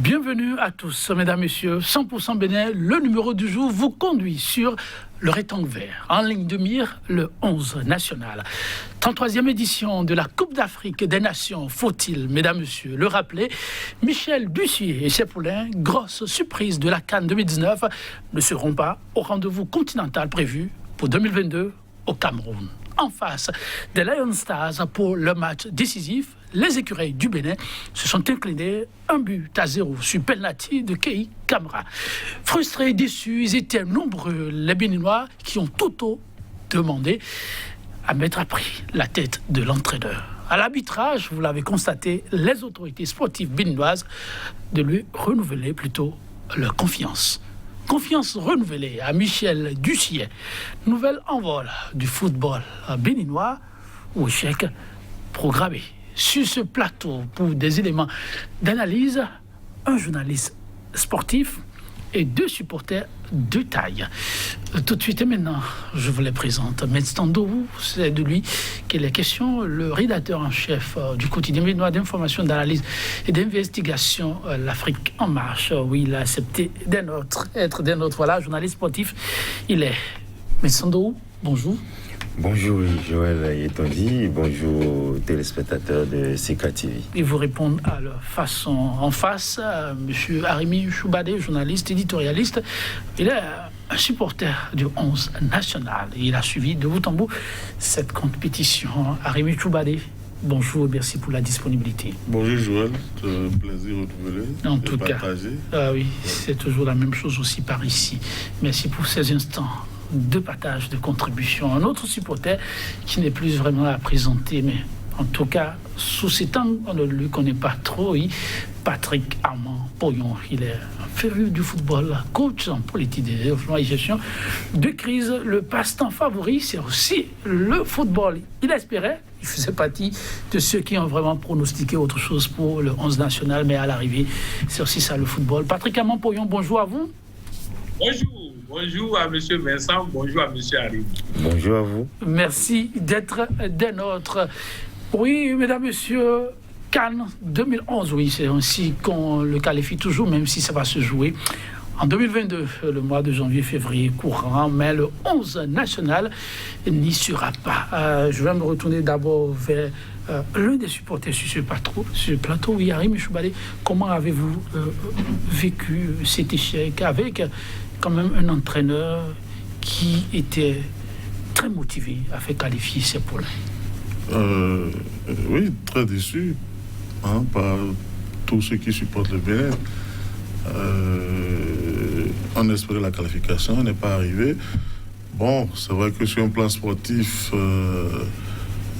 Bienvenue à tous, mesdames, messieurs. 100% Bénin, le numéro du jour vous conduit sur le rectangle vert. En ligne de mire, le 11 national. 33e édition de la Coupe d'Afrique des Nations. Faut-il, mesdames, messieurs, le rappeler? Michel Bussier et ses poulains, grosse surprise de la CAN 2019, ne seront pas au rendez-vous continental prévu pour 2022 au Cameroun. En face des Lion Stars pour le match décisif, les écureuils du Bénin se sont inclinés 1-0 sur penalty de Kei Kamara. Frustrés et déçus, ils étaient nombreux, les Béninois, qui ont tout demandé à mettre à prix la tête de l'entraîneur. À l'arbitrage, vous l'avez constaté, les autorités sportives béninoises de lui renouveler plutôt leur confiance. Confiance renouvelée à Michel Bussier. Nouvel envol du football béninois ou échec programmé. Sur ce plateau, pour des éléments d'analyse, un journaliste sportif et deux supporters de taille. Tout de suite et maintenant, je vous les présente. Medstando, c'est de lui qu'il est question, le rédacteur en chef du quotidien béninois d'information, d'analyse et d'investigation, l'Afrique en marche. Oui, il a accepté être des nôtres. Voilà, journaliste sportif, il est. Medstando, bonjour. Bonjour Joël Yetondi, bonjour téléspectateurs de CK TV. Et vous répondre à leur façon en face, M. Arimi Choubadé, journaliste, éditorialiste. Il est un supporter du 11 national. Il a suivi de bout en bout cette compétition. Arimi Choubadé, bonjour et merci pour la disponibilité. Bonjour Joël, c'est un plaisir renouvelé. En tout cas, oui, c'est toujours la même chose aussi par ici. Merci pour ces instants de partage, de contribution. Un autre supporter qui n'est plus vraiment à présenter, mais en tout cas, sous ces temps, on ne le connaît pas trop, oui. Patrick Armand Poyon, il est un féru du football, coach en politique de développement et gestion de crise. Le passe-temps favori, c'est aussi le football. Il espérait, il faisait partie de ceux qui ont vraiment pronostiqué autre chose pour le 11 national, mais à l'arrivée, c'est aussi ça le football. Patrick Armand Poyon, bonjour à vous. Bonjour à M. Vincent, bonjour à M. Harry. Bonjour à vous. Merci d'être des nôtres. Oui, mesdames, messieurs, CAN 2011, oui, c'est ainsi qu'on le qualifie toujours, même si ça va se jouer en 2022, le mois de janvier-février courant, mais le 11 national n'y sera pas. Je vais me retourner d'abord vers l'un des supporters sur ce plateau, oui, Arimi Choubadé. Comment avez-vous vécu cet échec avec quand même un entraîneur qui était très motivé à faire qualifier ses poulains? Oui, très déçu par tous ceux qui supportent le Bénin. On espérait la qualification, elle n'est pas arrivée. Bon, c'est vrai que sur un plan sportif,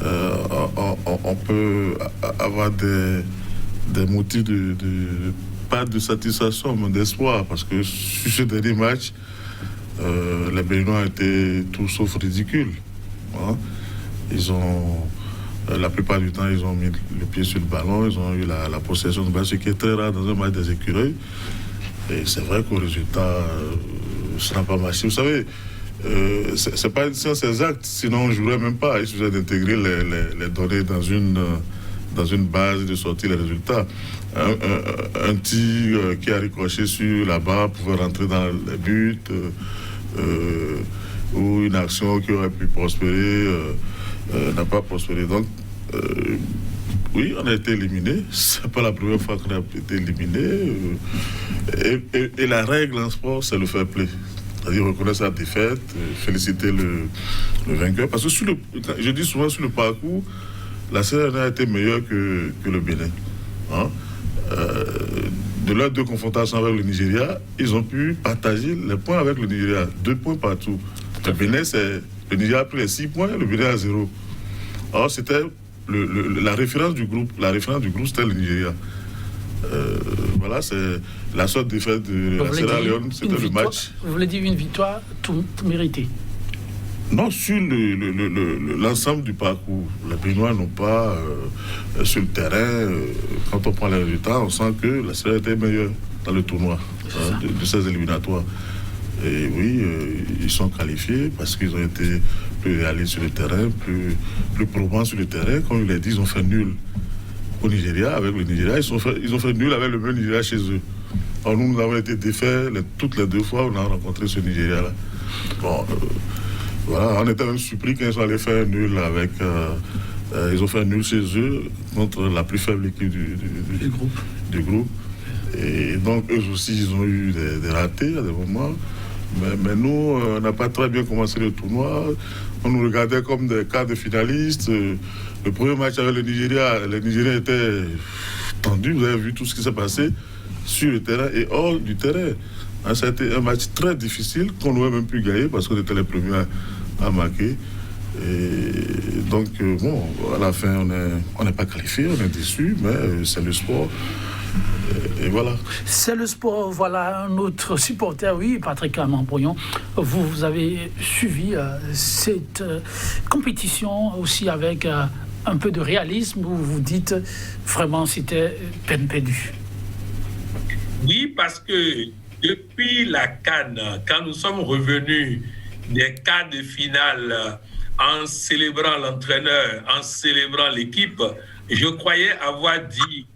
on peut avoir des motifs pas de satisfaction, mais d'espoir, parce que sur ce dernier match, les Béninois étaient tout sauf ridicules. Ils ont, la plupart du temps, ils ont mis le pied sur le ballon, ils ont eu la possession de balle, ce qui est très rare dans un match des écureuils. Et c'est vrai qu'au résultat, ça n'a pas marché. Vous savez, c'est pas une science exacte, sinon on ne jouerait même pas. Il suffit d'intégrer les données dans une base et de sortir les résultats. Un tir qui a ricoché sur la barre pouvait rentrer dans les buts, ou une action qui aurait pu prospérer n'a pas prospéré. Donc, oui, on a été éliminé. C'est pas la première fois qu'on a été éliminé. Et la règle en sport, c'est le fair play. C'est-à-dire reconnaître sa défaite, féliciter le vainqueur. Parce que je dis souvent sur le parcours, la CNA a été meilleure que le Bénin. De leurs deux confrontations avec le Nigeria, ils ont pu partager les points avec le Nigeria. 2 points partout. Le Bénin, le Nigeria a pris les 6 points, le Bénin a 0. Alors, c'était la référence du groupe. La référence du groupe, c'était le Nigeria. Voilà, c'est la sorte défaite de la Sierra Leone, c'était le match. Vous voulez dire une victoire tout méritée? Non, sur l'ensemble du parcours. Les Béninois n'ont pas, sur le terrain, quand on prend les résultats, on sent que la Sierra était meilleure dans le tournoi de ces éliminatoires. Et oui, ils sont qualifiés parce qu'ils ont été plus réalistes sur le terrain, plus probants sur le terrain. Comme je l'ai dit, ils ont fait nul au Nigeria, avec le Nigeria. Ils ont fait nul avec le même Nigeria chez eux. Alors, nous avons été défaits toutes les 2 fois où on a rencontré ce Nigeria-là. Bon, voilà, on était même surpris quand ils sont allés faire nul avec... ils ont fait nul chez eux contre la plus faible équipe du groupe. Et donc, eux aussi, ils ont eu des ratés à des moments. Mais nous, on n'a pas très bien commencé le tournoi. On nous regardait comme des quarts de finalistes. Le premier match avec le Nigeria, les Nigériens étaient tendus. Vous avez vu tout ce qui s'est passé sur le terrain et hors du terrain. Ça a été un match très difficile qu'on n'aurait même pu gagner parce qu'on était les premiers à marquer. Et donc, bon, à la fin, on n'est pas qualifié, on est déçu, mais c'est le sport. Et voilà. C'est le sport. Voilà un autre supporter, oui, Patrick Amampouillon. Vous avez suivi cette compétition aussi avec un peu de réalisme où vous dites vraiment c'était peine perdue. Oui, parce que depuis la CAN, quand nous sommes revenus des quarts de finale en célébrant l'entraîneur, en célébrant l'équipe, je croyais avoir dit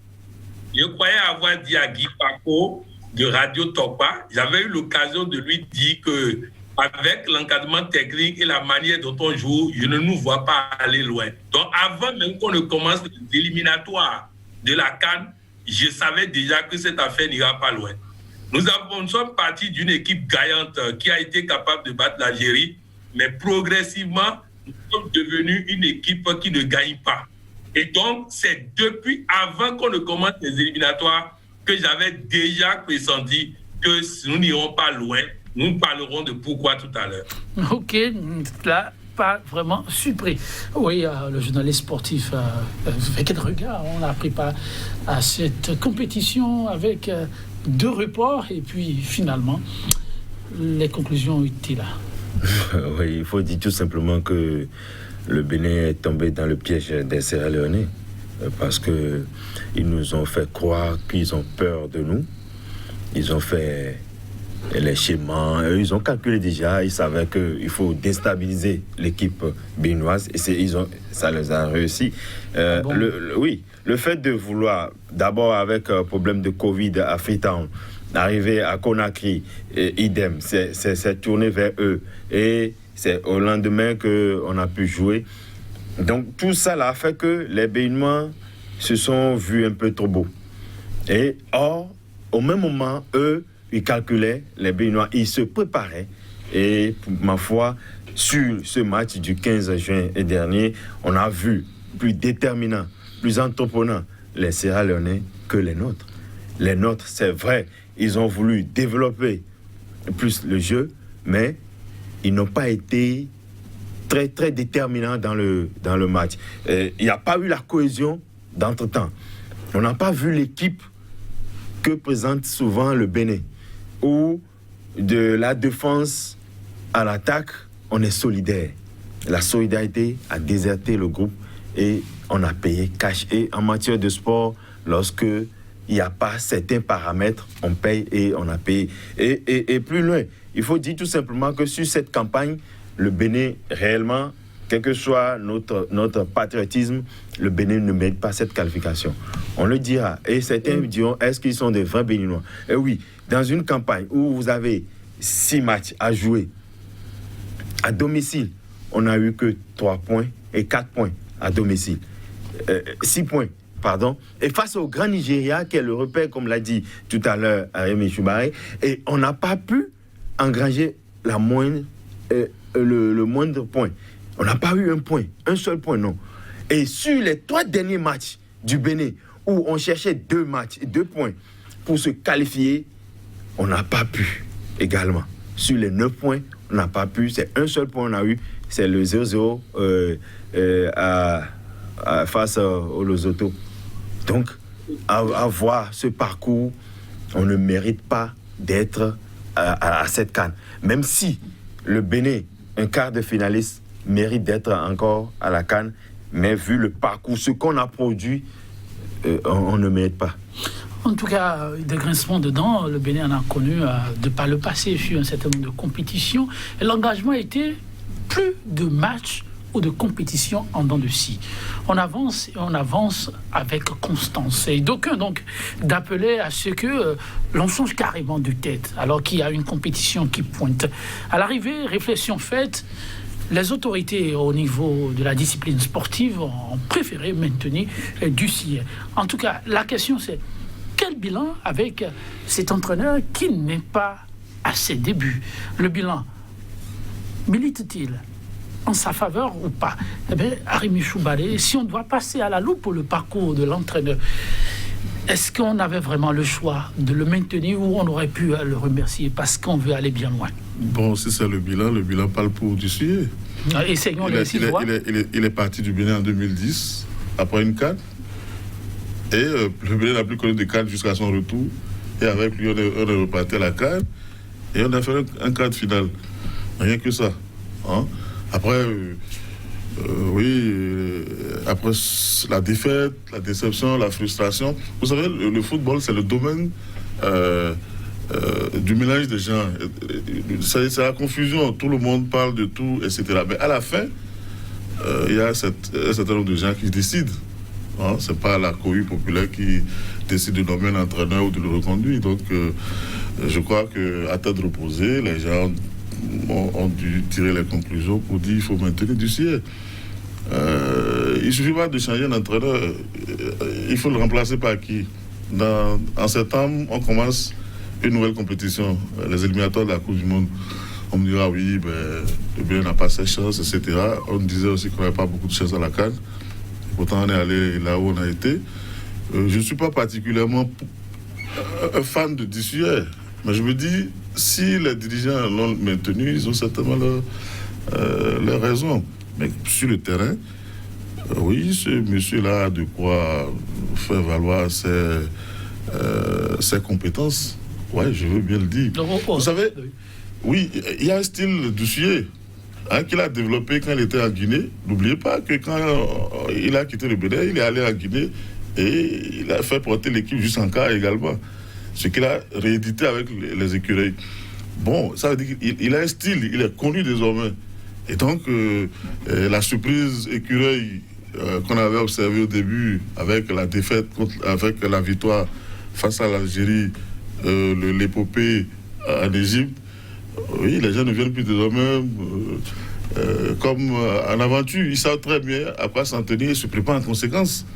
à Guy Paco de Radio Topa, j'avais eu l'occasion de lui dire que avec l'encadrement technique et la manière dont on joue, je ne nous vois pas aller loin. Donc avant même qu'on ne commence les éliminatoires de la CAN, je savais déjà que cette affaire n'ira pas loin. Nous sommes partis d'une équipe gagnante qui a été capable de battre l'Algérie, mais progressivement, nous sommes devenus une équipe qui ne gagne pas. Et donc, c'est depuis avant qu'on ne commence les éliminatoires que j'avais déjà pressenti que nous n'irons pas loin. Nous parlerons de pourquoi tout à l'heure. Ok, là, pas vraiment surpris. Oui, le journaliste sportif, avec quel regard on a pris part à cette compétition avec 2 reports et puis finalement, les conclusions étaient là. Oui, il faut dire tout simplement que le Bénin est tombé dans le piège des Sierra-Léonais parce qu'ils nous ont fait croire qu'ils ont peur de nous. Ils ont fait les schémas, ils ont calculé déjà, ils savaient qu'il faut déstabiliser l'équipe béninoise et ça les a réussi. Bon. Le fait de vouloir, d'abord avec problème de Covid à Freetown, arriver à Conakry, idem, c'est tourné vers eux et c'est au lendemain qu'on a pu jouer. Donc tout ça là a fait que les Béninois se sont vus un peu trop beaux. Et or, au même moment, eux, ils calculaient, les Béninois, ils se préparaient. Et ma foi, sur ce match du 15 juin dernier, on a vu plus déterminants, plus entreprenants les Sierra-Léonais que les nôtres. Les nôtres, c'est vrai, ils ont voulu développer plus le jeu, mais ils n'ont pas été très, très déterminants dans le match. Il n'y a pas eu la cohésion d'entre-temps. On n'a pas vu l'équipe que présente souvent le Bénin, où de la défense à l'attaque, on est solidaire. La solidarité a déserté le groupe et on a payé cash. Et en matière de sport, lorsque il n'y a pas certains paramètres, on paye et on a payé. Et plus loin, il faut dire tout simplement que sur cette campagne, le Bénin, réellement, quel que soit notre patriotisme, le Bénin ne mérite pas cette qualification. On le dira. Et certains diront, est-ce qu'ils sont des vrais Béninois? Et oui, dans une campagne où vous avez 6 matchs à jouer, à domicile, on n'a eu que 3 points et 4 points à domicile. 6 points. Pardon, et face au Grand Nigeria, qui est le repère, comme l'a dit tout à l'heure Rémi Choubaré, et on n'a pas pu engranger le moindre point. On n'a pas eu un seul point, non. Et sur les 3 derniers matchs du Bénin, où on cherchait 2 points pour se qualifier, on n'a pas pu également. Sur les 9 points, on n'a pas pu, c'est un seul point qu'on a eu, c'est le 0-0 face au Lesotho. Donc, à voir ce parcours, on ne mérite pas d'être à cette CAN. Même si le Bénin, un quart de finaliste, mérite d'être encore à la CAN, mais vu le parcours, ce qu'on a produit, on ne mérite pas. En tout cas, des grincements dedans, le Bénin en a connu de par le passé sur un certain nombre de compétitions. Et l'engagement était plus de matchs ou de compétition en dents de scie. On avance et on avance avec constance. Et d'aucuns, donc, d'appeler à ce que l'on change carrément de tête, alors qu'il y a une compétition qui pointe. À l'arrivée, réflexion faite, les autorités au niveau de la discipline sportive ont préféré maintenir Dussier. En tout cas, la question c'est quel bilan avec cet entraîneur qui n'est pas à ses débuts? Le bilan milite-t-il en sa faveur ou pas? Eh bien, Arimi Choubale, si on doit passer à la loupe pour le parcours de l'entraîneur, est-ce qu'on avait vraiment le choix de le maintenir ou on aurait pu le remercier parce qu'on veut aller bien loin? Bon, si c'est le bilan parle pour Dussier. Essayons les 6 voix. Il est parti du Bénin en 2010, après une CAN. Et le Bénin n'a plus connu de CAN jusqu'à son retour. Et avec lui, on est reparti à la CAN. Et on a fait un quart de finale. Rien que ça. Hein? Après, après la défaite, la déception, la frustration. Vous savez, le football, c'est le domaine du mélange des gens. C'est la confusion. Tout le monde parle de tout, etc. Mais à la fin, il y a un certain nombre de gens qui décident. Hein? Ce n'est pas la cohue populaire qui décide de nommer un entraîneur ou de le reconduire. Donc, je crois qu'à tête reposée, les gens ont dû tirer les conclusions pour dire qu'il faut maintenir Dussier. Il ne suffit pas de changer un entraîneur. Il faut le remplacer par qui? En septembre, on commence une nouvelle compétition, les éliminatoires de la Coupe du Monde. On me dira, oui, le Bénin n'a pas ses chances, etc. On disait aussi qu'on n'avait pas beaucoup de chances à la CAN. Pourtant, on est allé là où on a été. Je ne suis pas particulièrement un fan de Dussier, mais je me dis, si les dirigeants l'ont maintenu, ils ont certainement leur raison. Mais sur le terrain, oui, ce monsieur-là a de quoi faire valoir ses compétences. Oui, je veux bien le dire. Vous savez, oui, il y a un style Dussier qu'il a développé quand il était en Guinée. N'oubliez pas que quand il a quitté le Bénin, il est allé en Guinée et il a fait porter l'équipe jusqu'en quart également. Ce qu'il a réédité avec les écureuils. Bon, ça veut dire qu'il a un style, il est connu désormais. Et donc, la surprise écureuil qu'on avait observée au début avec la défaite, avec la victoire face à l'Algérie, l'épopée en Égypte, oui, les gens ne viennent plus désormais comme en aventure. Ils savent très bien à quoi s'en tenir et se préparent en conséquence.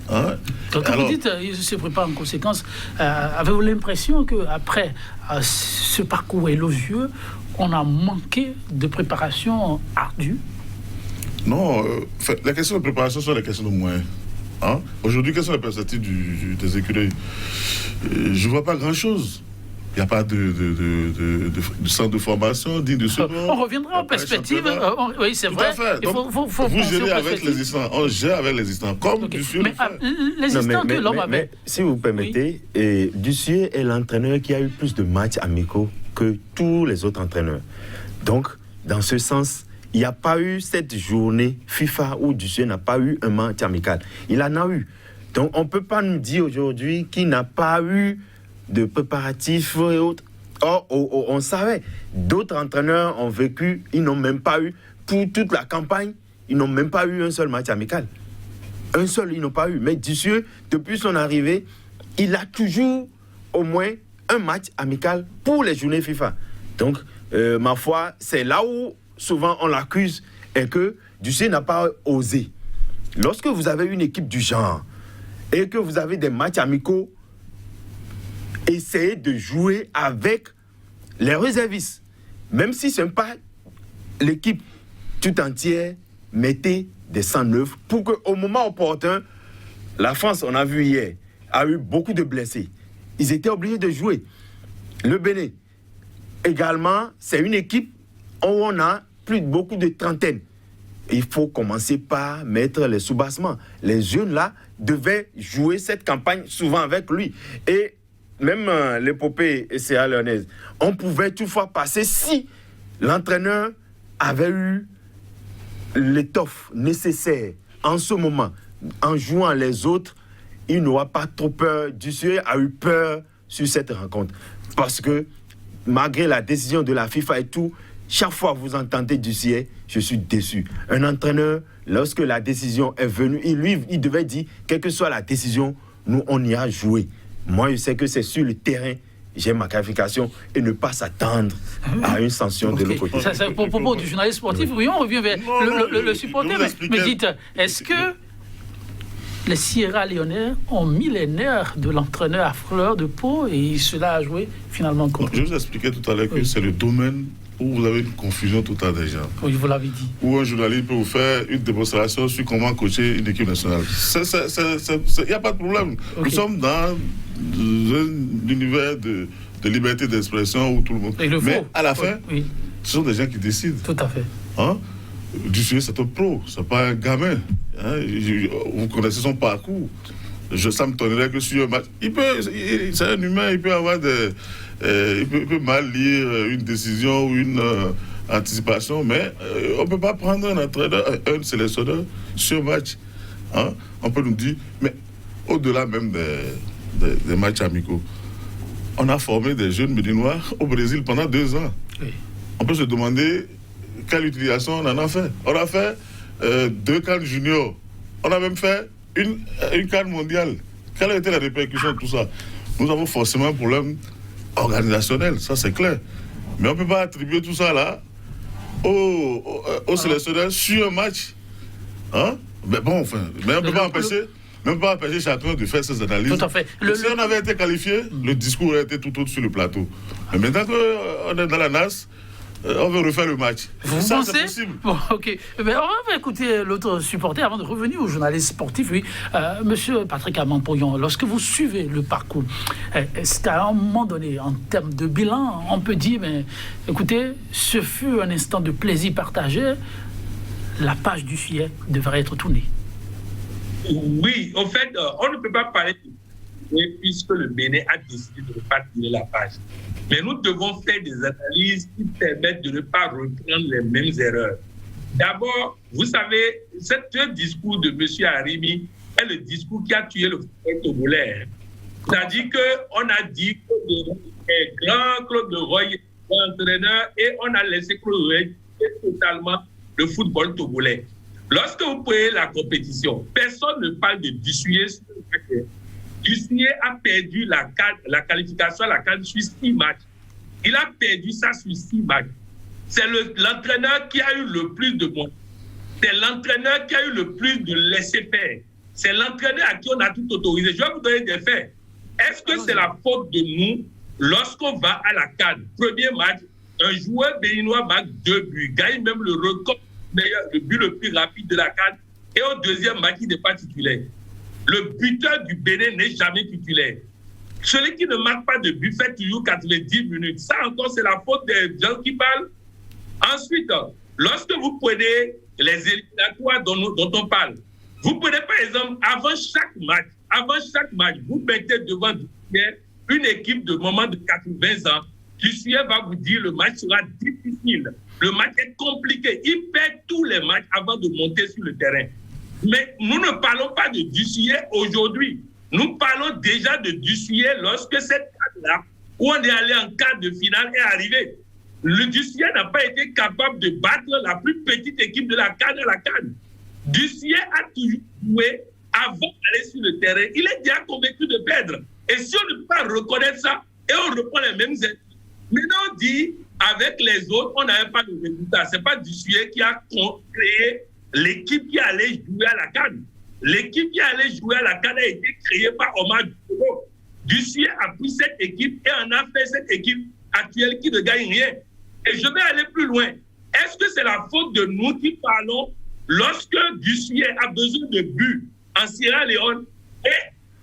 Hein? Quand vous dites ils se préparent en conséquence, avez-vous l'impression qu'après ce parcours élogieux, on a manqué de préparation ardue? Non, les questions de préparation sont les questions de moyens. Hein? Aujourd'hui, quelles sont les perspectives des écureuils? Je ne vois pas grand-chose. Il n'y a pas de centre de formation digne de ce nom. On reviendra en perspective. Oui, c'est vrai. Il faut vous gérez avec les existants. On gère avec les existants. Comme Dussier le fait. Les existants que l'homme avait. Si vous permettez, Dussier est l'entraîneur qui a eu plus de matchs amicaux que tous les autres entraîneurs. Donc, dans ce sens, il n'y a pas eu cette journée FIFA où Dussier n'a pas eu un match amical. Il en a eu. Donc, on ne peut pas nous dire aujourd'hui qu'il n'a pas eu de préparatifs et autres. Or, on savait, d'autres entraîneurs ont vécu, ils n'ont même pas eu, pour toute la campagne, ils n'ont même pas eu un seul match amical. Un seul, ils n'ont pas eu. Mais Dussier, depuis son arrivée, il a toujours au moins un match amical pour les journées FIFA. Donc, ma foi, c'est là où souvent on l'accuse et que Dussier n'a pas osé. Lorsque vous avez une équipe du genre et que vous avez des matchs amicaux, essayez de jouer avec les réservistes. Même si ce n'est pas l'équipe tout entière, mettez des 109 pour qu'au moment opportun, la France, on a vu hier, a eu beaucoup de blessés. Ils étaient obligés de jouer. Le Bénin, également, c'est une équipe où on a beaucoup de trentaine. Il faut commencer par mettre les sous-bassements. Les jeunes là devaient jouer cette campagne souvent avec lui. Et même l'épopée Sierra Leonaise, on pouvait toutefois passer si l'entraîneur avait eu l'étoffe nécessaire en ce moment. En jouant les autres, il n'aura pas trop peur. Dussier a eu peur sur cette rencontre. Parce que malgré la décision de la FIFA et tout, chaque fois que vous entendez Dussuyer, je suis déçu. Un entraîneur, lorsque la décision est venue, il devait dire, quelle que soit la décision, nous, on y a joué. Moi, je sais que c'est sur le terrain, j'ai ma qualification et ne pas s'attendre à une sanction de l'autre côté. Ça, c'est pour propos du journaliste sportif. Oui, on revient vers le supporter. Mais dites, est-ce que les Sierra Léonais ont mis les nerfs de l'entraîneur à fleur de peau et cela a joué finalement contre? Je vous expliquais tout à l'heure que c'est le domaine où vous avez une confusion totale déjà. Oui, vous l'avez dit. Où un journaliste peut vous faire une démonstration sur comment coacher une équipe nationale. Il n'y a pas de problème. Okay. Nous sommes dans un univers de liberté d'expression où tout le monde... Mais à la fin, ce sont des gens qui décident. Tout à fait. Hein? Dussuyer, c'est un pro, c'est pas un gamin. Hein? Vous connaissez son parcours. Ça me donnerait que sur un match, c'est un humain, il peut avoir il peut mal lire une décision ou une anticipation, mais on ne peut pas prendre un entraîneur, un sélectionneur sur un match. Hein? On peut nous dire, mais au-delà même des matchs amicaux, on a formé des jeunes Médinois au Brésil pendant 2 ans. Oui. On peut se demander quelle utilisation on en a fait. On a fait 2 CAN juniors. On a même fait une CAN mondiale. Quelle a été la répercussion de tout ça? Nous avons forcément un problème organisationnel, ça c'est clair. Mais on ne peut pas attribuer tout ça là aux sélectionneurs sur un match. Hein? Mais bon, enfin, mais on ne peut pas empêcher chacun de faire ses analyses. Tout à fait. Si on avait été qualifié, le discours aurait été tout autre sur le plateau. Mais maintenant qu'on est dans la NAS, on veut refaire le match. Vous pensez? C'est possible. Bon, ok. Mais on va écouter l'autre supporter avant de revenir au journaliste sportif. Oui. Monsieur Patrick Amampouillon, lorsque vous suivez le parcours, est-ce qu'à un moment donné, en termes de bilan, on peut dire, mais, écoutez, ce fut un instant de plaisir partagé, la page Dussuyer devrait être tournée? Oui, en fait, on ne peut pas parler de puisque le Bénin a décidé de ne pas tourner la page. Mais nous devons faire des analyses qui permettent de ne pas reprendre les mêmes erreurs. D'abord, vous savez, ce discours de M. Arimi est le discours qui a tué le football togolais. C'est-à-dire qu'on a dit que Claude Leroy est entraîneur et on a laissé Claude Leroy totalement le football togolais. Lorsque vous prenez la compétition, personne ne parle de Dussuyer sur le paquet. Dussuyer a perdu la qualification à la CAN sur 6 matchs. Il a perdu ça sur 6 matchs. C'est l'entraîneur qui a eu le plus de moyens. C'est l'entraîneur qui a eu le plus de laisser-faire. C'est l'entraîneur à qui on a tout autorisé. Je vais vous donner des faits. Est-ce que c'est la faute de nous lorsqu'on va à la CAN? Premier match, un joueur béninois marque 2 buts, gagne même le record, le but le plus rapide de la CAN. Et au deuxième match, il n'est pas titulaire. Le buteur du Bénin n'est jamais titulaire. Celui qui ne marque pas de but fait toujours 90 minutes. Ça encore, c'est la faute des gens qui parlent. Ensuite, lorsque vous prenez les éliminatoires dont on parle, vous prenez par exemple, avant chaque match, vous mettez devant une équipe de moment de 80 ans. Dussuyer va vous dire le match sera difficile. Le match est compliqué. Il perd tous les matchs avant de monter sur le terrain. Mais nous ne parlons pas de Dussuyer aujourd'hui. Nous parlons déjà de Dussuyer lorsque cette CAN-là, où on est allé en quart de finale, est arrivée. Le Dussuyer n'a pas été capable de battre la plus petite équipe de la CAN à la CAN. Dussuyer a toujours joué avant d'aller sur le terrain. Il est déjà convaincu de perdre. Et si on ne peut pas reconnaître ça, et on reprend les mêmes erreurs, maintenant on dit, avec les autres, on n'avait pas de résultat. Ce n'est pas Dussuyer qui a créé l'équipe qui allait jouer à la CAN. L'équipe qui allait jouer à la CAN a été créée par Omar Diouf. Dussuyer a pris cette équipe et en a fait cette équipe actuelle qui ne gagne rien. Et je vais aller plus loin. Est-ce que c'est la faute de nous qui parlons lorsque Dussuyer a besoin de buts en Sierra Leone et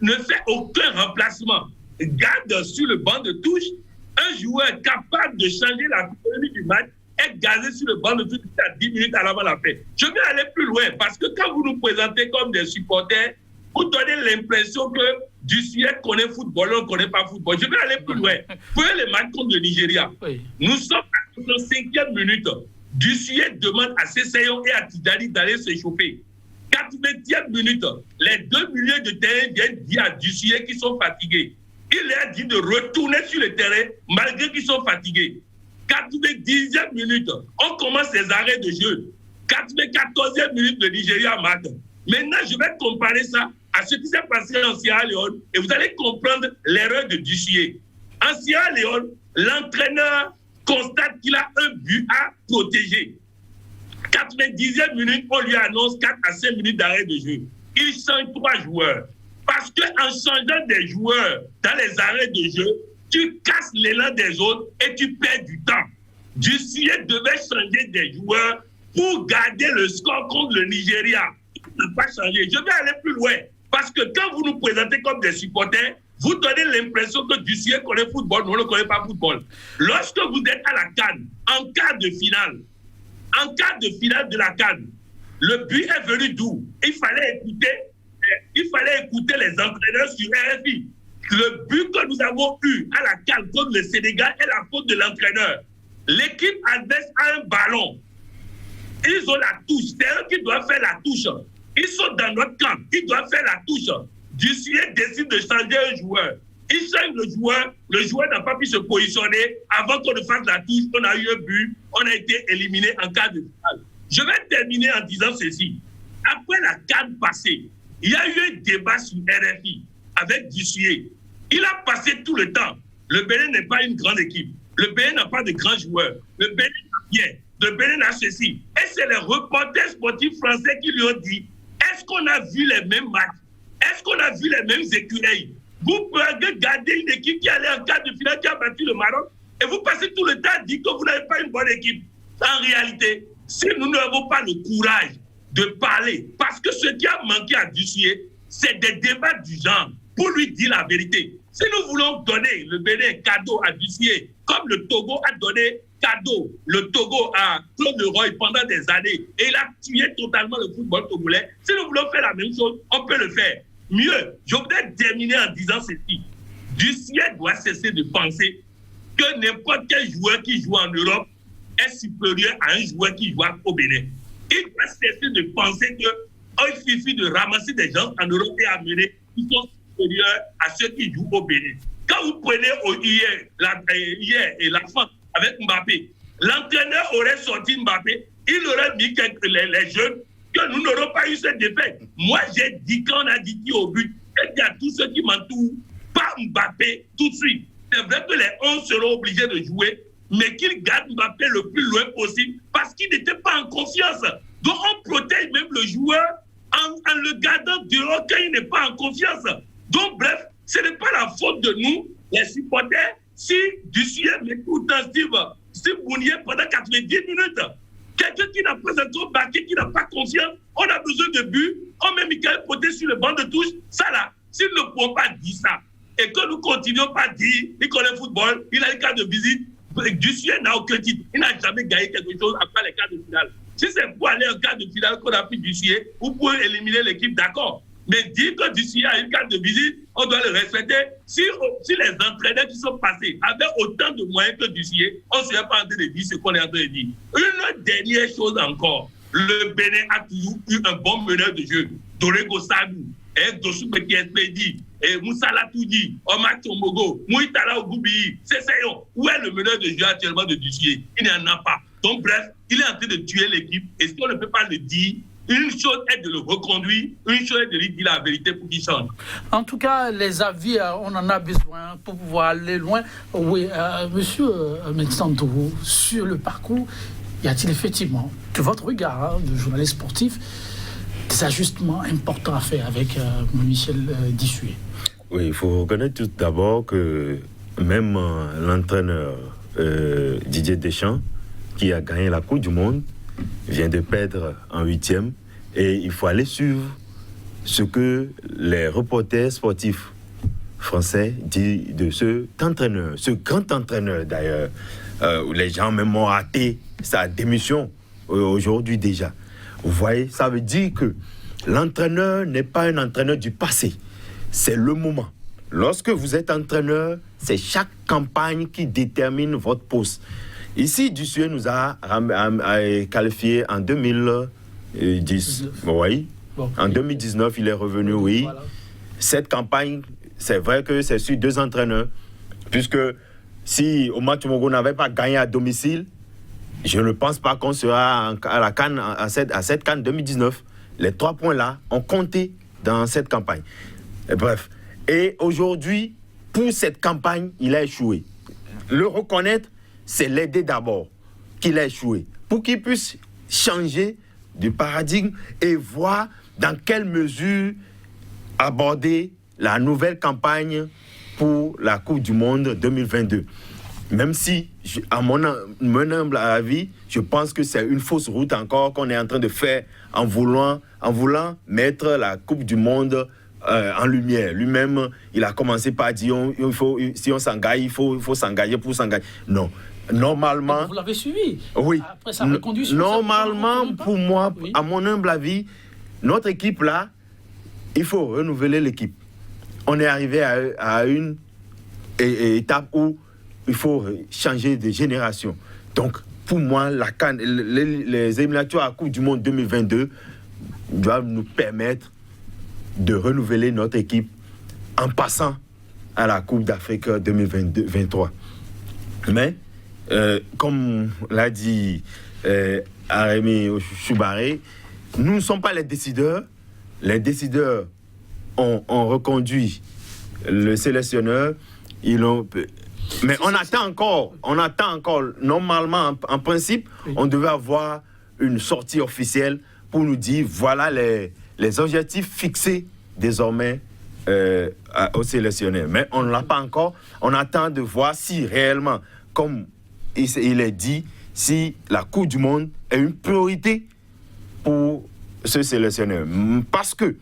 ne fait aucun remplacement? Garde sur le banc de touche un joueur capable de changer la dynamique du match est gazé sur le banc de touche à 10 minutes à l'avant la fin. Je vais aller plus loin parce que quand vous nous présentez comme des supporters, vous donnez l'impression que Dussuyer connaît football, on ne connaît pas football. Je vais aller plus loin. Prenez le match contre le Nigeria. Oui. Nous sommes à la 5e minute. Dussuyer demande à Sessayong et à Tidjali d'aller se chauffer. 80e minute, les 2 milieux de terrain viennent dire à Dussuyer qu'ils sont fatigués. Il leur a dit de retourner sur le terrain malgré qu'ils sont fatigués. 90e minute, on commence les arrêts de jeu. 94e minute, le Nigeria marque. Maintenant, je vais comparer ça à ce qui s'est passé en Sierra Leone et vous allez comprendre l'erreur de Dussuyer. En Sierra Leone, l'entraîneur constate qu'il a un but à protéger. 90e minute, on lui annonce 4 à 5 minutes d'arrêt de jeu. Il change 3 joueurs. Parce qu'en changeant des joueurs dans les arrêts de jeu, tu casses l'élan des autres et tu perds du temps. Dussuyer devait changer des joueurs pour garder le score contre le Nigeria. Il n'a pas changé. Je vais aller plus loin. Parce que quand vous nous présentez comme des supporters, vous donnez l'impression que Dussuyer connaît football, nous on ne connaît pas football. Lorsque vous êtes à la CAN, en quart de finale de la CAN, le but est venu d'où? Il fallait écouter les entraîneurs sur RFI. Le but que nous avons eu à la CAN contre le Sénégal est la faute de l'entraîneur. L'équipe adverse a un ballon. Ils ont la touche. C'est eux qui doivent faire la touche. Ils sont dans notre camp. Ils doivent faire la touche. Dussuyer décide de changer un joueur. Il change le joueur n'a pas pu se positionner. Avant qu'on ne fasse la touche, on a eu un but. On a été éliminé en quart de finale. Je vais terminer en disant ceci. Après la CAN passée, il y a eu un débat sur RFI avec Dussuyer. Il a passé tout le temps. Le Bénin n'est pas une grande équipe. Le Bénin n'a pas de grands joueurs. Le Bénin n'a rien. Le Bénin a ceci. Et c'est les reporters sportifs français qui lui ont dit, est-ce qu'on a vu les mêmes matchs? Est-ce qu'on a vu les mêmes écureuils? Vous pouvez garder une équipe qui allait en quart de finale, qui a battu le Maroc, et vous passez tout le temps à dire que vous n'avez pas une bonne équipe. En réalité, si nous n'avons pas le courage de parler, parce que ce qui a manqué à Dussuyer, c'est des débats du genre, pour lui dire la vérité. Si nous voulons donner le Bénin cadeau à Dussuyer, comme le Togo a donné cadeau le Togo à Claude Leroy pendant des années, et il a tué totalement le football togolais, si nous voulons faire la même chose, on peut le faire. Mieux, je voudrais terminer en disant ceci. Dussuyer doit cesser de penser que n'importe quel joueur qui joue en Europe est supérieur à un joueur qui joue au Bénin. Il doit cesser de penser qu'il suffit de ramasser des gens en Europe et amener qui sont supérieurs à ceux qui jouent au Bénin. Quand vous prenez hier et la fin avec Mbappé, l'entraîneur aurait sorti Mbappé, il aurait mis les jeunes que nous n'aurons pas eu cette défaite. Moi, j'ai dit quand on a dit qui au but, il y a tous ceux qui m'entourent, pas Mbappé tout de suite. C'est vrai que les 11 seront obligés de jouer, mais qu'ils gardent Mbappé le plus loin possible parce qu'il n'était pas en confiance. Donc on protège même le joueur en le gardant dehors quand il n'est pas en confiance. Donc bref, ce n'est pas la faute de nous, les supporters, si Dussuyer m'écoute Steve Mounier pendant 90 minutes. Quelqu'un qui n'a pas encore marqué, qui n'a pas confiance, on a besoin de buts, on met Michael Poté sur le banc de touche. Ça là, s'ils ne pourront pas dire ça, et que nous continuons pas à dire, il connaît le football, il a une carte de visite, Dussuyer n'a aucun titre, il n'a jamais gagné quelque chose après les quarts de finale. Si c'est pour aller en quart de finale qu'on a pris Dussuyer, vous pouvez éliminer l'équipe, d'accord. Mais dire que Dussuyer a une carte de visite, on doit le respecter. Si les entraîneurs qui sont passés avaient autant de moyens que Dussuyer, on ne serait pas en train de dire ce qu'on est en train de dire. Une dernière chose encore. Le Bénin a toujours eu un bon meneur de jeu. Dorego Sadou, Dossou Beki Espedi, Moussa Latoudi, Omar Tomogo, Mouitala Ogoubi, Cessayon. Où est le meneur de jeu actuellement de Dussuyer? Il n'y en a pas. Donc bref, il est en train de tuer l'équipe. Et si on ne peut pas le dire, une chose est de le reconduire, une chose est de lui dire la vérité pour qu'il change. En tout cas, les avis, on en a besoin pour pouvoir aller loin. Oui, monsieur Mensanto, sur le parcours, y a-t-il effectivement, de votre regard de journaliste sportif, des ajustements importants à faire avec Michel Dussuyer? Oui, il faut reconnaître tout d'abord que même l'entraîneur Didier Deschamps, qui a gagné la Coupe du Monde, vient de perdre en 8e, et il faut aller suivre ce que les reporters sportifs français disent de cet entraîneur, ce grand entraîneur d'ailleurs. Les gens même ont raté sa démission aujourd'hui déjà. Vous voyez, ça veut dire que l'entraîneur n'est pas un entraîneur du passé, c'est le moment. Lorsque vous êtes entraîneur, c'est chaque campagne qui détermine votre poste. Ici, Dussuyer nous a qualifié en 2010. Oui. Bon, en 2019, il est revenu, oui. Voilà. Cette campagne, c'est vrai que c'est sur 2 entraîneurs, puisque si au match Togo n'avait pas gagné à domicile, je ne pense pas qu'on sera à la CAN, à cette CAN 2019. Les 3 points là ont compté dans cette campagne. Et bref. Et aujourd'hui, pour cette campagne, il a échoué. Le reconnaître, c'est l'aider d'abord qu'il a échoué. Pour qu'il puisse changer de paradigme et voir dans quelle mesure aborder la nouvelle campagne pour la Coupe du Monde 2022. Même si, à mon humble avis, je pense que c'est une fausse route encore qu'on est en train de faire en voulant mettre la Coupe du Monde en lumière. Lui-même, il a commencé par dire si on s'engage, il faut s'engager pour s'engager. Non. Normalement... Vous l'avez suivi. Oui. Après, ça a conduit sur normalement, pour moi, oui. À mon humble avis, notre équipe là, il faut renouveler l'équipe. On est arrivé à une étape où il faut changer de génération. Donc, pour moi, la CAN, les éliminatoires à la Coupe du Monde 2022 doivent nous permettre de renouveler notre équipe en passant à la Coupe d'Afrique 2023. Mais, comme l'a dit Arémi Choubaré, nous ne sommes pas les décideurs. Les décideurs ont reconduit le sélectionneur. Mais on attend encore. Normalement, en principe, oui. On devait avoir une sortie officielle pour nous dire voilà les objectifs fixés désormais au sélectionneur. Mais on ne l'a pas encore. On attend de voir si réellement, comme il est dit, si la Coupe du Monde est une priorité pour ce sélectionneur. Parce que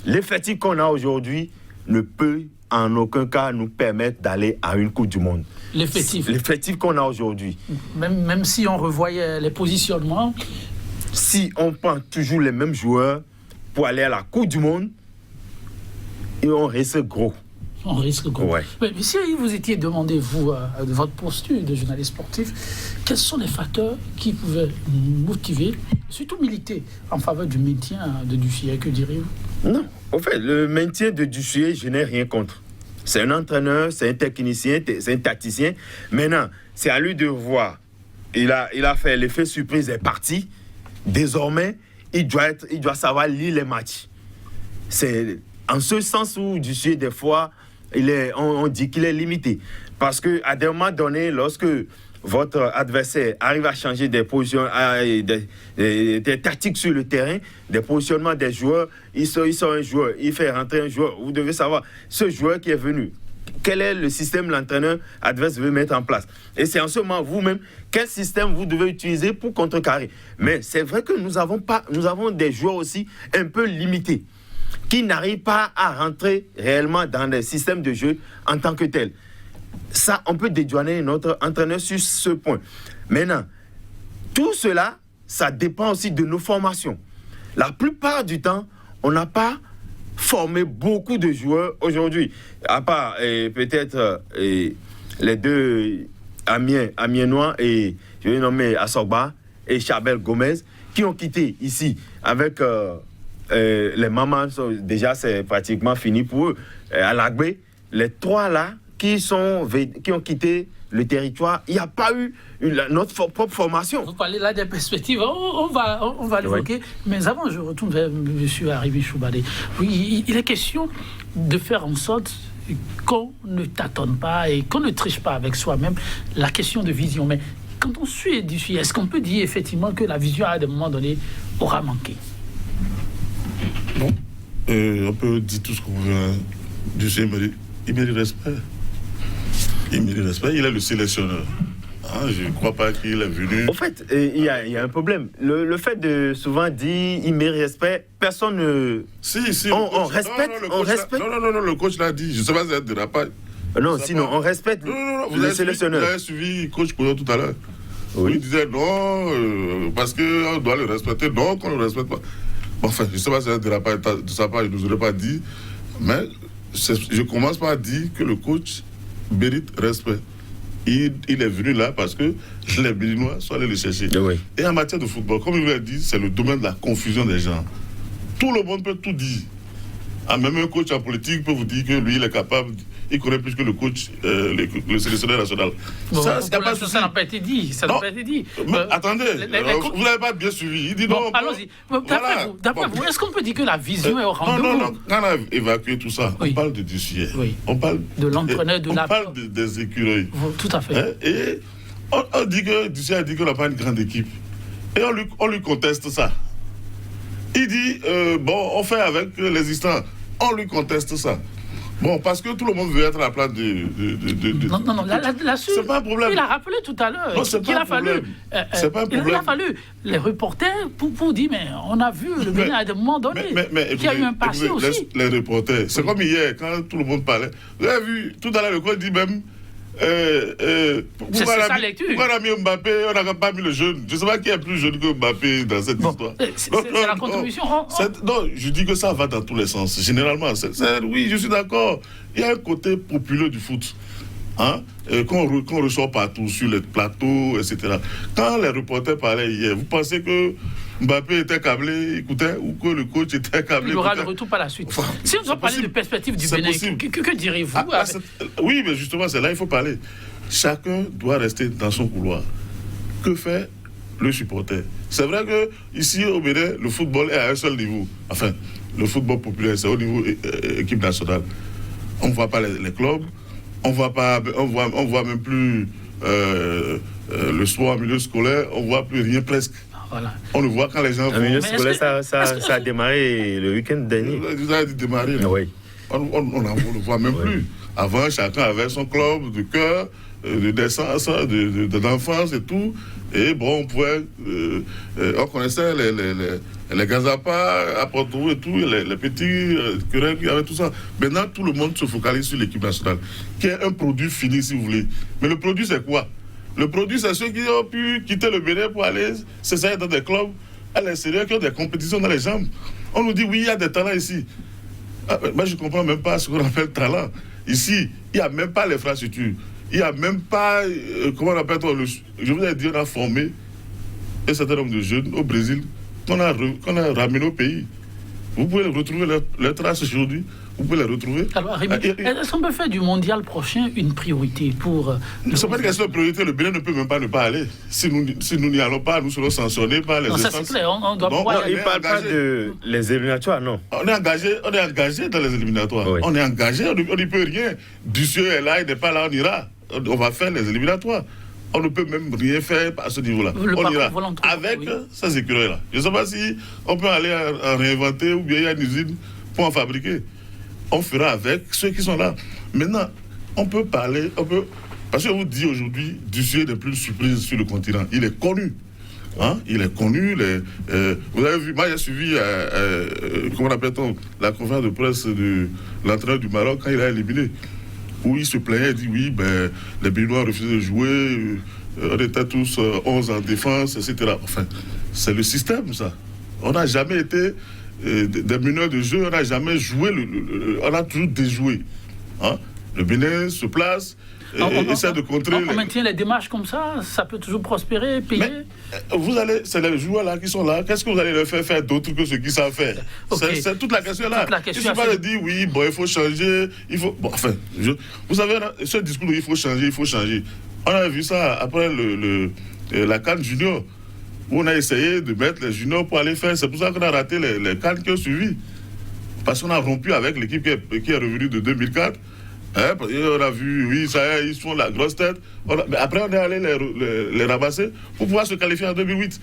l'effectif qu'on a aujourd'hui ne peut en aucun cas nous permettre d'aller à une Coupe du Monde. L'effectif qu'on a aujourd'hui. Même si on revoyait les positionnements. Si on prend toujours les mêmes joueurs pour aller à la Coupe du Monde, et on risque gros. On risque gros. Ouais. Mais si vous étiez demandé, vous, de votre posture de journaliste sportif, quels sont les facteurs qui pouvaient motiver, surtout militer, en faveur du maintien de Dussuyer, que diriez-vous? Non, au fait, le maintien de Dussuyer, je n'ai rien contre. C'est un entraîneur, c'est un technicien, c'est un tacticien. Maintenant, c'est à lui de voir. Il a fait l'effet surprise, est parti. Désormais, il doit savoir lire les matchs. C'est en ce sens où Dussuyer, des fois, on dit qu'il est limité. Parce qu'à des moments donnés, lorsque votre adversaire arrive à changer des positions, des tactiques sur le terrain, des positionnements des joueurs, il sort un joueur, il fait rentrer un joueur. Vous devez savoir, ce joueur qui est venu, quel est le système que l'entraîneur adverse veut mettre en place. Et c'est en ce moment, vous-même, quel système vous devez utiliser pour contrecarrer. Mais c'est vrai que nous avons des joueurs aussi un peu limités, qui n'arrivent pas à rentrer réellement dans les systèmes de jeu en tant que tel. Ça, on peut dédouaner notre entraîneur sur ce point. Maintenant, tout cela, ça dépend aussi de nos formations. La plupart du temps, on n'a pas formé beaucoup de joueurs aujourd'hui, à part peut-être les deux Amiénois et je vais nommer Assogba et Chabel Gomez, qui ont quitté ici avec les mamans. Déjà, c'est pratiquement fini pour eux. À l'Agbé, les trois là, qui ont quitté le territoire, il n'y a pas eu notre propre formation. Vous parlez là des perspectives, on va l'évoquer. Oui. Mais avant, je retourne vers M. Arémi Choubaré. Oui, il est question de faire en sorte qu'on ne tâtonne pas et qu'on ne triche pas avec soi-même la question de vision. Mais quand on suit Dussuyer, est-ce qu'on peut dire effectivement que la vision, à des moments donnés, aura manqué? Bon, on peut dire tout ce qu'on veut. Dussuyer, il mérite respect. Il mérite respect, il est le sélectionneur. Je ne crois pas qu'il est venu... En fait, il y a un problème. Le fait de souvent dire il mérite respect, personne ne... Si, on respecte, on respecte. Non, le coach l'a dit. Je ne sais pas si c'est un dérapage. Non, sinon, on respecte le sélectionneur. Vous avez suivi le coach Koyo tout à l'heure. Oui. Il disait non, parce qu'on doit le respecter. Non, qu'on ne le respecte pas. Enfin, je ne sais pas si c'est un dérapage de sa part, je ne vous aurais pas dit. Mais je commence par dire que le coach mérite respect. Il est venu là parce que les Béninois sont allés le chercher. Oui. Et en matière de football, comme il l'a dit, c'est le domaine de la confusion des gens. Tout le monde peut tout dire. Même un coach en politique peut vous dire que lui, il est capable, il connaît plus que le coach, le sélectionneur national. Bon, ça n'a pas été dit. Ça n'a pas été dit. Mais attendez, vous n'avez pas bien suivi. Il dit non. Allons-y. D'après vous, est-ce qu'on peut dire que la vision est au rendez-vous? Non. Quand on a évacué tout ça, on parle de dossier. On parle de l'entraîneur, on parle des écureuils. Tout à fait. Et on dit que Dussier a dit qu'on n'a pas une grande équipe. Et on lui conteste ça. Il dit, on fait avec l'existant. On lui conteste ça. Bon, parce que tout le monde veut être à la place de... Non, là-dessus, c'est pas un problème. Il a rappelé tout à l'heure qu'il a fallu... C'est pas un problème. Il a fallu les reporters pour dire, mais on a vu le Bénin à des moments donnés, qu'il y a eu un passé aussi. Les reporters, c'est comme hier, quand tout le monde parlait. Vous avez vu, tout à l'heure, le coach dit même... c'est sa lecture. Pourquoi on a mis Mbappé, on n'a pas mis le jeune? Je ne sais pas qui est plus jeune que Mbappé dans cette histoire. C'est la contribution. Non, je dis que ça va dans tous les sens. Généralement, oui, je suis d'accord. Il y a un côté populaire du foot. Qu'on ressort partout, sur les plateaux, etc. Quand les reporters parlaient hier, vous pensez que Mbappé était câblé, écoutez, ou que le coach était câblé? Il y aura le retour par la suite. Si on doit parler de perspective du Bénin, que direz-vous? Oui, mais justement, c'est là qu'il faut parler. Chacun doit rester dans son couloir. Que fait le supporter? C'est vrai que ici au Bénin, le football est à un seul niveau. Enfin, le football populaire, c'est au niveau équipe nationale. On ne voit pas les clubs. On voit même plus le soir en milieu scolaire, on voit plus rien presque. Voilà. On le voit quand les gens... En milieu scolaire, ça a démarré le week-end dernier. Ça a démarré. Oui. On ne le voit même plus. Avant, chacun avait son club de cœur, de naissance, d'enfance et tout. Et bon, on connaissait les gazapas à Porto et tout, les petits querelles qui avaient tout ça. Maintenant, tout le monde se focalise sur l'équipe nationale, qui est un produit fini, si vous voulez. Mais le produit, c'est quoi? Le produit, c'est ceux qui ont pu quitter le Bénin pour aller s'essayer dans des clubs à l'extérieur, qui ont des compétitions dans les jambes. On nous dit, oui, il y a des talents ici. Moi, je ne comprends même pas ce qu'on appelle talent. Ici, il n'y a même pas l'infrastructure. Il n'y a même pas, comment on appelle, je vous ai dit, on a formé un certain nombre de jeunes au Brésil qu'on a ramenés au pays. Vous pouvez retrouver leurs traces aujourd'hui. Vous pouvez les retrouver. Alors, Rémi, est-ce qu'on peut faire du mondial prochain une priorité pour... Ce n'est pas une question de priorité. Le Bénin ne peut même pas ne pas aller. Si nous n'y allons pas, nous serons sanctionnés par les instances. Ça, c'est clair. On doit pouvoir... Il ne parle pas de les éliminatoires, non. On est engagé dans les éliminatoires. Oui. On est engagé, on n'y peut rien. Dussier est là, il n'est pas là, on ira. On va faire les éliminatoires. On ne peut même rien faire à ce niveau-là. On ira avec ces écureuils-là. Je ne sais pas si on peut aller en réinventer ou bien il y a une usine pour en fabriquer. On fera avec ceux qui sont là. Maintenant, on peut parler, parce que je vous dis aujourd'hui, Dussier n'est plus une surprise sur le continent. Il est connu. Il est connu. Vous avez vu, moi j'ai suivi, comment appelle-t-on, la conférence de presse de l'entraîneur du Maroc quand il a éliminé. Où il se plaignait, il dit oui, les Béninois refusaient de jouer, on était tous 11 en défense, etc. Enfin, c'est le système, ça. On n'a jamais été des meneurs de jeu, on n'a jamais joué, on a toujours déjoué. Le Bénin se place et essaie de contrer... On maintient les démarches comme ça peut toujours prospérer, payer. Mais c'est les joueurs là qui sont là, qu'est-ce que vous allez leur faire d'autre que ce qu'ils savent faire? C'est toute la question là. Il ne faut pas dire oui, il faut changer, vous savez, ce discours où il faut changer. On a vu ça après la CAN Junior, où on a essayé de mettre les juniors pour aller faire. C'est pour ça qu'on a raté les CAN qui ont suivi. Parce qu'on a rompu avec l'équipe qui est revenue de 2004. On a vu, oui, ça y est, ils font la grosse tête. Mais après, on est allé les ramasser pour pouvoir se qualifier en 2008.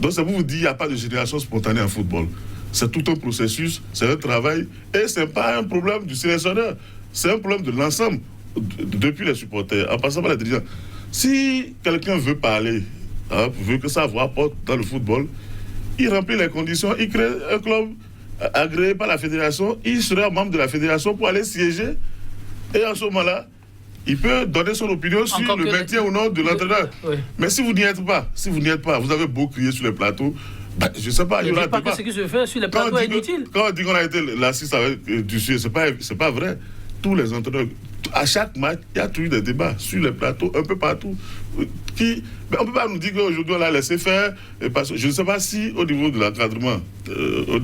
Donc, c'est pour vous dire, il n'y a pas de génération spontanée en football. C'est tout un processus, c'est un travail. Et ce n'est pas un problème du sélectionneur. C'est un problème de l'ensemble, depuis les supporters, en passant par les dirigeants. Si quelqu'un veut parler, veut que ça apporte dans le football, il remplit les conditions, il crée un club agréé par la fédération, il sera membre de la fédération pour aller siéger. Et en ce moment-là, il peut donner son opinion sur le maintien ou non de l'entraîneur. Oui. Mais si vous n'y êtes pas, vous avez beau crier sur les plateaux, je ne sais pas, il y aura pas que ce qui se fait sur les plateaux est inutile. Quand on dit qu'on a été l'assist avec Dussier, c'est pas vrai. Tous les entraîneurs, à chaque match, il y a toujours des débats sur les plateaux, un peu partout. on ne peut pas nous dire qu'aujourd'hui on l'a laissé faire. Parce que je ne sais pas si au niveau de l'encadrement, au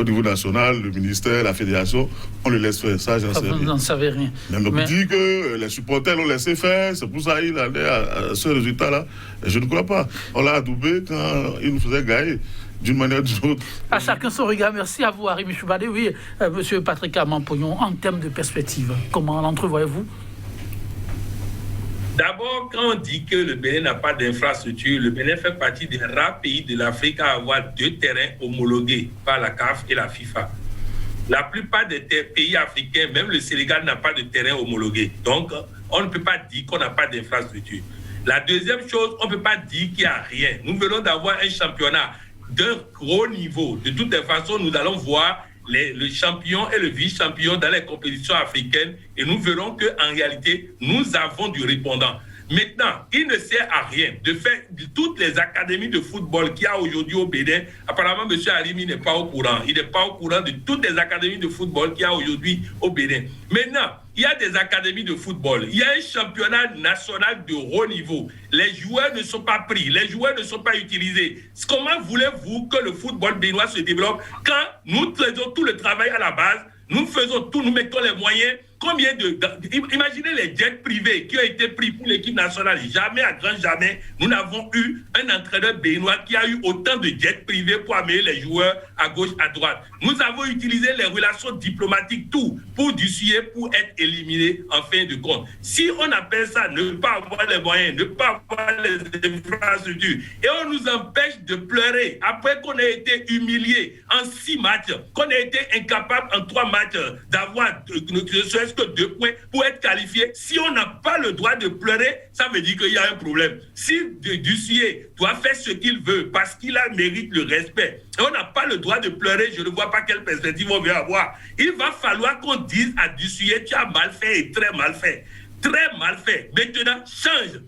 niveau national, le ministère, la fédération, on le laisse faire. Ça, j'en sais rien. Vous n'en savez rien. Mais on peut dire que les supporters l'ont laissé faire, c'est pour ça qu'il en est à ce résultat-là. Je ne crois pas. On l'a adoubé quand il nous faisait gagner. D'une manière ou d'une autre. À chacun son regard. Merci à vous, Arimi Choubadé. Oui, monsieur Patrick Amampognon, en termes de perspective, comment l'entrevoyez-vous? D'abord, quand on dit que le Bénin n'a pas d'infrastructure, le Bénin fait partie des rares pays de l'Afrique à avoir 2 terrains homologués par la CAF et la FIFA. La plupart des pays africains, même le Sénégal, n'a pas de terrain homologué. Donc, on ne peut pas dire qu'on n'a pas d'infrastructure. La deuxième chose, on ne peut pas dire qu'il n'y a rien. Nous venons d'avoir un championnat d'un gros niveau. De toutes les façons, nous allons voir le champion et le vice-champion dans les compétitions africaines et nous verrons qu'en réalité, nous avons du répondant. Maintenant, il ne sert à rien de faire de toutes les académies de football qu'il y a aujourd'hui au Bénin. Apparemment, M. Arimi n'est pas au courant. Il n'est pas au courant de toutes les académies de football qu'il y a aujourd'hui au Bénin. Maintenant, il y a des académies de football. Il y a un championnat national de haut niveau. Les joueurs ne sont pas pris. Les joueurs ne sont pas utilisés. Comment voulez-vous que le football béninois se développe quand nous faisons tout le travail à la base, nous faisons tout, nous mettons les moyens? Imaginez les jets privés qui ont été pris pour l'équipe nationale. Jamais, à grand jamais, nous n'avons eu un entraîneur béninois qui a eu autant de jets privés pour amener les joueurs à gauche, à droite. Nous avons utilisé les relations diplomatiques, tout, pour dissuader, pour être éliminés en fin de compte. Si on appelle ça ne pas avoir les moyens, ne pas avoir les infrastructures, et on nous empêche de pleurer après qu'on ait été humilié en 6 matchs, qu'on ait été incapable en 3 matchs d'avoir que 2 points pour être qualifié. Si on n'a pas le droit de pleurer, ça veut dire qu'il y a un problème. Si Dussuyer doit faire ce qu'il veut parce qu'il mérite le respect, et on n'a pas le droit de pleurer, je ne vois pas quelle perspective on va avoir. Il va falloir qu'on dise à Dussuyer, tu as mal fait et très mal fait. Très mal fait. Maintenant, change,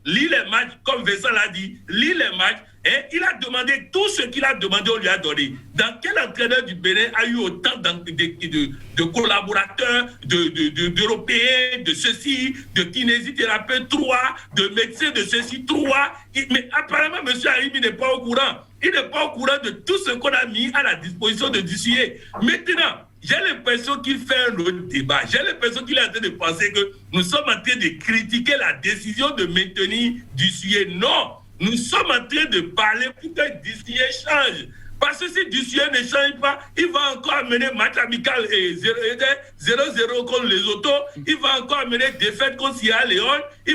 lis les matchs, comme Vincent l'a dit, lis les matchs. Et il a demandé tout ce qu'il a demandé, on lui a donné. Dans quel entraîneur du Bénin a eu autant de collaborateurs, d'Européens, de ceci, de kinésithérapeutes 3, de médecins de ceci 3? Mais apparemment, M. Arimi n'est pas au courant. Il n'est pas au courant de tout ce qu'on a mis à la disposition de Dussuyer. Maintenant, j'ai l'impression qu'il fait un autre débat. J'ai l'impression qu'il est en train de penser que nous sommes en train de critiquer la décision de maintenir Dussuyer. Non! Nous sommes en train de parler pour que Dussuyer change. Parce que si Dussuyer ne change pas, il va encore amener match amical et 0-0 contre les autos. Il va encore amener défaite contre Sierra Leone. Et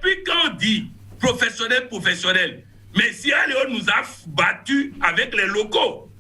puis quand on dit professionnel, mais Sierra Leone nous a battus avec les locaux.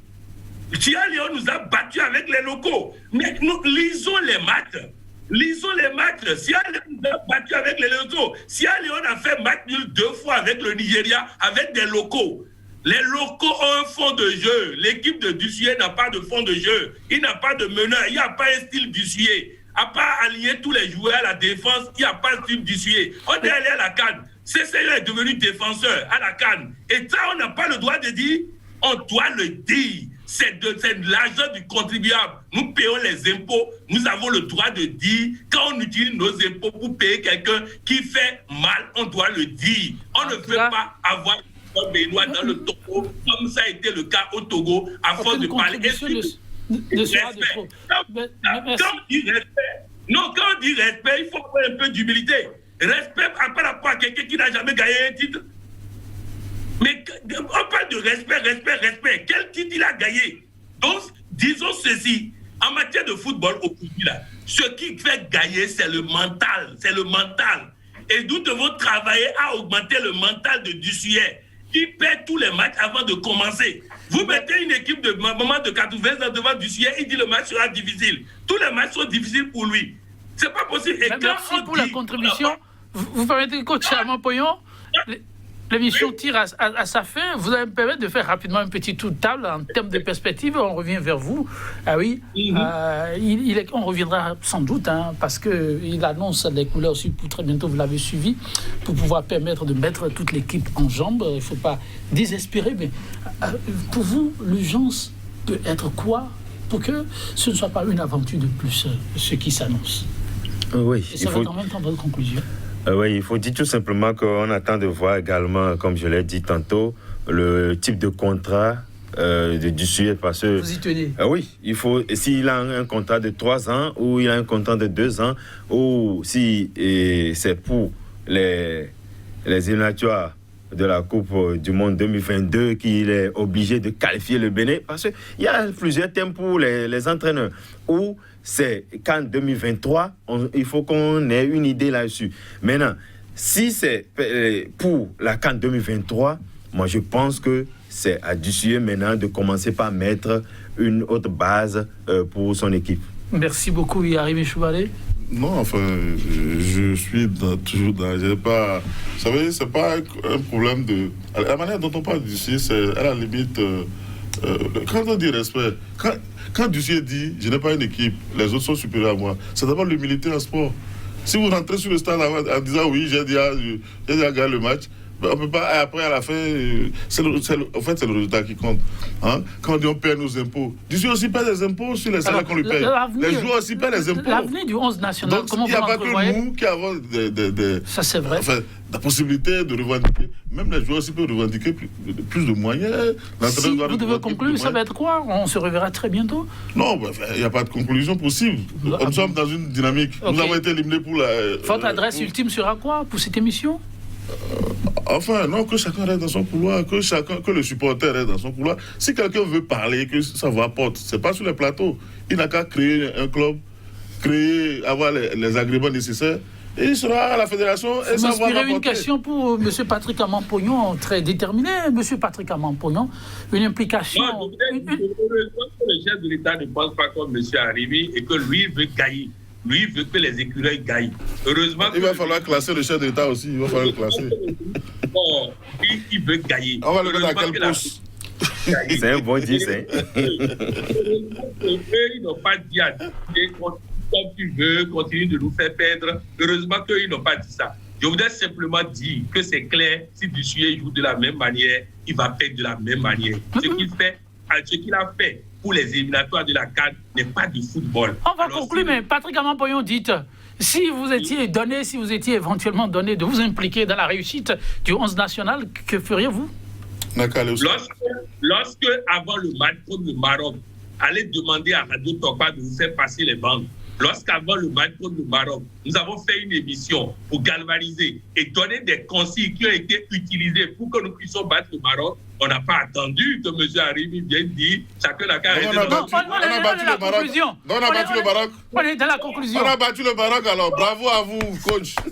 Sierra Leone nous a battus avec les locaux. Mais nous lisons les matchs. Lisons les matchs. Sierra Leone nous a battu avec les locaux. Sierra Leone a fait match nul 2 fois avec le Nigeria, avec des locaux. Les locaux ont un fond de jeu. L'équipe de Dussuyer n'a pas de fond de jeu. Il n'a pas de meneur. Il n'y a pas un style Dussuyer. À part aligner tous les joueurs à la défense, il n'y a pas de style Dussuyer. On est allé à la CAN. CCE est devenu défenseur à la CAN. Et ça, on n'a pas le droit de dire. On doit le dire. C'est de l'argent du contribuable. Nous payons les impôts. Nous avons le droit de dire, quand on utilise nos impôts pour payer quelqu'un qui fait mal, on doit le dire. On ne peut pas avoir un Béninois dans le Togo, comme ça a été le cas au Togo, à force de parler. Quand on dit respect, il faut avoir un peu d'humilité. Respect par rapport à quelqu'un qui n'a jamais gagné un titre. Mais on parle de respect. Quel titre il a gagné? Donc, disons ceci. En matière de football, aujourd'hui, là, ce qui fait gagner, c'est le mental. Et nous devons travailler à augmenter le mental de Dussuyer, qui perd tous les matchs avant de commencer. Vous mettez une équipe de moment de 80 ans devant Dussuyer, il dit le match sera difficile. Tous les matchs sont difficiles pour lui. C'est pas possible. Et merci pour la contribution. Vous permettez, coach Amampognon, l'émission tire à sa fin. Vous allez me permettre de faire rapidement un petit tour de table en termes de perspective. On revient vers vous. Ah oui, on reviendra sans doute, parce qu'il annonce les couleurs aussi pour très bientôt, vous l'avez suivi, pour pouvoir permettre de mettre toute l'équipe en jambes. Il ne faut pas désespérer, mais pour vous, l'urgence peut être quoi pour que ce ne soit pas une aventure de plus, ce qui s'annonce? Oui. Et ça va dans même temps de conclusion. Oui, il faut dire tout simplement qu'on attend de voir également, comme je l'ai dit tantôt, le type de contrat de Dussuyer, parce que... Vous y tenez. Oui, il faut, s'il a un contrat de 3 ans ou il a un contrat de 2 ans, ou si c'est pour les éliminatoires de la Coupe du Monde 2022 qu'il est obligé de qualifier le Bénin, parce qu'il y a plusieurs thèmes pour les entraîneurs, ou c'est qu'en 2023, il faut qu'on ait une idée là-dessus. Maintenant, si c'est pour la CAN 2023, moi je pense que c'est à Dussuyer maintenant de commencer par mettre une autre base pour son équipe. Merci beaucoup, Yari Choubalé. Non, enfin, je suis toujours dans... Vous savez, c'est pas un problème de... La manière dont on parle Dussuyer, c'est à la limite... quand on dit respect, quand Dussuyer dit « je n'ai pas une équipe, les autres sont supérieurs à moi », c'est d'abord l'humilité en sport. Si vous rentrez sur le stade en disant « oui, j'ai déjà gagné le match », on peut pas, après, à la fin, en fait, c'est le résultat qui compte. Hein? Quand on dit on paie nos impôts, Dussuyer aussi paie des impôts sur les salaires qu'on lui paye. Les joueurs aussi paient les impôts. L'avenir du 11 national, donc, comment vous l'entrevoyez? Il n'y a pas que nous qui avons ça, c'est vrai. Enfin, la possibilité de revendiquer. Même les joueurs aussi peuvent revendiquer plus de moyens. Si vous devez conclure, ça va être quoi? On se reverra très bientôt? Non, il n'y a pas de conclusion possible. Nous sommes dans une dynamique. Okay. Nous avons été éliminés pour la... Votre adresse ultime sera quoi pour cette émission? Enfin, non, que chacun reste dans son couloir, que le supporter reste dans son couloir. Si quelqu'un veut parler, que ça vous apporte, c'est pas sur les plateaux. Il n'a qu'à créer un club, avoir les agréments nécessaires, et il sera à la fédération. Et vous m'inspirez une question pour M. Patrick Amampognon, très déterminé. M. Patrick Amampognon, une implication... Non, le chef de l'État ne pense pas comme M. Arrivi et que lui veut gagner. Lui veut que les écureuils gagnent. Heureusement il va falloir classer le chef d'État aussi. Il va falloir le classer. Bon, il veut gagner. On va le mettre à quel poste? C'est un bon 10, hein. Ils n'ont pas dit à Dieu, comme tu veux, continue de nous faire perdre. Heureusement qu'ils n'ont pas dit ça. Je voudrais simplement dire que c'est clair, si Dussuyer joue de la même manière, il va perdre de la même manière. Ce qu'il a fait pour les éliminatoires de la CAN n'est pas du football. On va conclure, mais Patrick Amampognon, dites, si vous étiez éventuellement donné de vous impliquer dans la réussite du 11 national, que feriez-vous? Lorsque, avant le match contre le Maroc, allez demander à Radio Tokpa de vous faire passer les bandes. Lorsqu'avant le match contre le Maroc, nous avons fait une émission pour galvaniser et donner des consignes qui ont été utilisées pour que nous puissions battre le Maroc, on n'a pas attendu que M. Arrivi vienne dire chacun n'a qu'à arrêter. On a battu le Maroc. On a battu le Maroc. On est dans la conclusion. On a battu le Maroc, alors bravo à vous, coach. Mon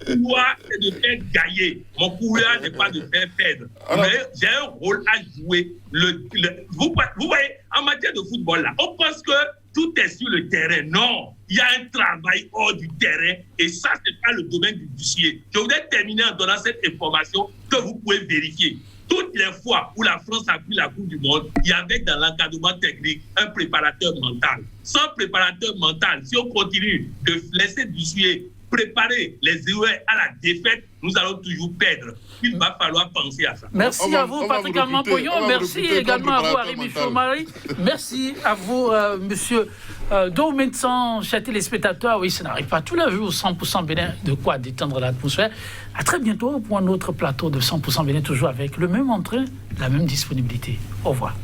pouvoir, c'est de faire gagner. Mon pouvoir n'est pas de faire perdre. Mais j'ai un rôle à jouer. Vous voyez, en matière de football, là, on pense que tout est sur le terrain. Non, il y a un travail hors du terrain et ça, ce n'est pas le domaine du Dussuyer. Je voudrais terminer en donnant cette information que vous pouvez vérifier. Toutes les fois où la France a pris la Coupe du Monde, il y avait dans l'encadrement technique un préparateur mental. Sans préparateur mental, si on continue de laisser Dussuyer préparer les joueurs à la défaite, nous allons toujours perdre. Il va falloir penser à ça. Merci à vous, Patrick Amampognon. Merci également à vous, Arrivi Choubalé. Merci à vous, monsieur Doumensan, chers téléspectateurs. Oui, ça n'arrive pas tous les jours, 100% Bénin, de quoi détendre l'atmosphère. À très bientôt pour un autre plateau de 100% Bénin, toujours avec le même entrain, la même disponibilité. Au revoir.